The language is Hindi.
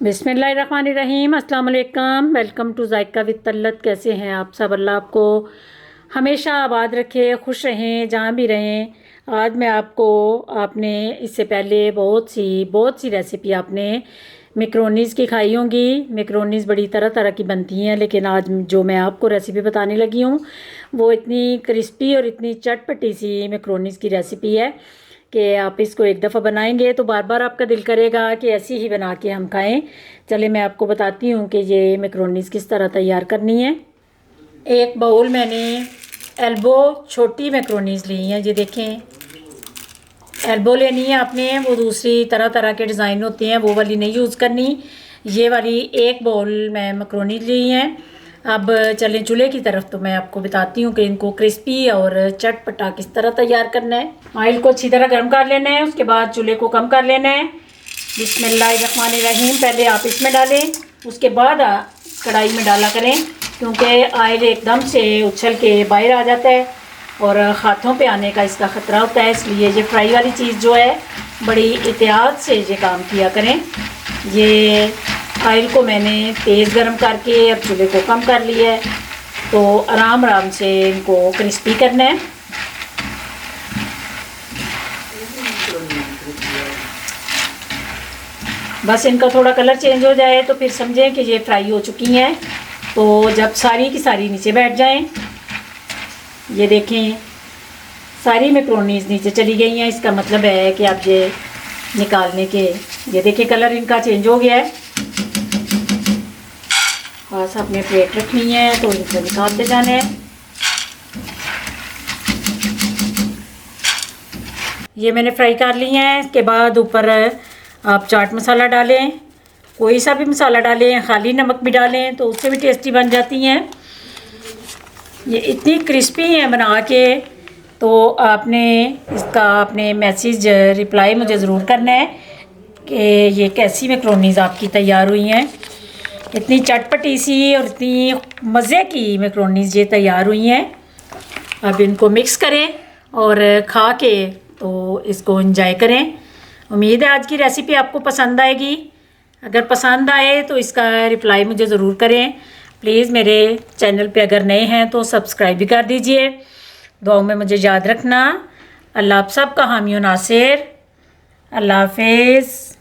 बिस्मिल्लाहिर्रहमानिर्रहीम, अस्सलाम वालेकुम। Welcome to JICA with तल्लत। कैसे हैं आप सब? अल्लाह आपको हमेशा आबाद रखे, खुश रहें जहाँ भी रहें। आज मैं आपको आपने इससे पहले बहुत सी रेसिपी आपने मैक्रोनीज़ की खाई होंगी। मैक्रोनीज़ बड़ी तरह तरह की बनती हैं, लेकिन आज जो मैं आपको रेसिपी बताने लगी हूँ वो इतनी क्रिस्पी और इतनी चटपटी सी मैक्रोनीज़ की रेसिपी है कि आप इसको एक दफ़ा बनाएंगे तो बार बार आपका दिल करेगा कि ऐसी ही बना के हम खाएं। चले मैं आपको बताती हूँ कि ये मैक्रोनीज़ किस तरह तैयार करनी है। एक बाउल मैंने एल्बो छोटी मैक्रोनीज़ ली हैं। ये देखें, एल्बो लेनी है आपने, वो दूसरी तरह तरह के डिज़ाइन होते हैं, वो वाली नहीं यूज़ करनी। ये वाली एक बाउल मैं मैक्रोनी ली हैं। अब चलें चूल्हे की तरफ, तो मैं आपको बताती हूँ कि इनको क्रिस्पी और चटपटा किस तरह तैयार करना है। ऑयल को अच्छी तरह गर्म कर लेना है, उसके बाद चूल्हे को कम कर लेना है। बिस्मिल्लाहिर्रहमानिर्रहीम पहले आप इसमें डालें, उसके बाद कढ़ाई में डाला करें, क्योंकि ऑयल एकदम से उछल के बाहर आ जाता है और हाथों पे आने का इसका ख़तरा होता है। इसलिए ये फ्राई वाली चीज़ जो है बड़ी एहतियात से ये काम किया करें। ये ऑयल को मैंने तेज़ गर्म करके अब चूल्हे को कम कर लिया है, तो आराम आराम से इनको क्रिस्पी करना है। बस इनका थोड़ा कलर चेंज हो जाए तो फिर समझें कि ये फ्राई हो चुकी हैं। तो जब सारी की सारी नीचे बैठ जाएं, ये देखें सारी मैक्रोनीज़ नीचे चली गई हैं, इसका मतलब है कि अब ये निकालने के, ये देखिए कलर इनका चेंज हो गया है। बस अपने प्लेट रखनी है तो इनको निकालते जाना है। ये मैंने फ्राई कर ली हैं। इसके बाद ऊपर आप चाट मसाला डालें, कोई सा भी मसाला डालें, खाली नमक भी डालें तो उससे भी टेस्टी बन जाती हैं। ये इतनी क्रिस्पी हैं बना के, तो आपने इसका अपने मैसेज रिप्लाई मुझे ज़रूर करना है कि ये कैसी मैक्रोनीज़ आपकी तैयार हुई हैं। इतनी चटपटी सी और इतनी मज़े की मैक्रोनीज़ ये तैयार हुई हैं। अब इनको मिक्स करें और खा के तो इसको एंजॉय करें। उम्मीद है आज की रेसिपी आपको पसंद आएगी। अगर पसंद आए तो इसका रिप्लाई मुझे ज़रूर करें। प्लीज़ मेरे चैनल पे अगर नए हैं तो सब्सक्राइब भी कर दीजिए। दुआओं में मुझे याद रखना। अल्लाह आप सबका हामी और नासिर। अल्लाह हाफिज़।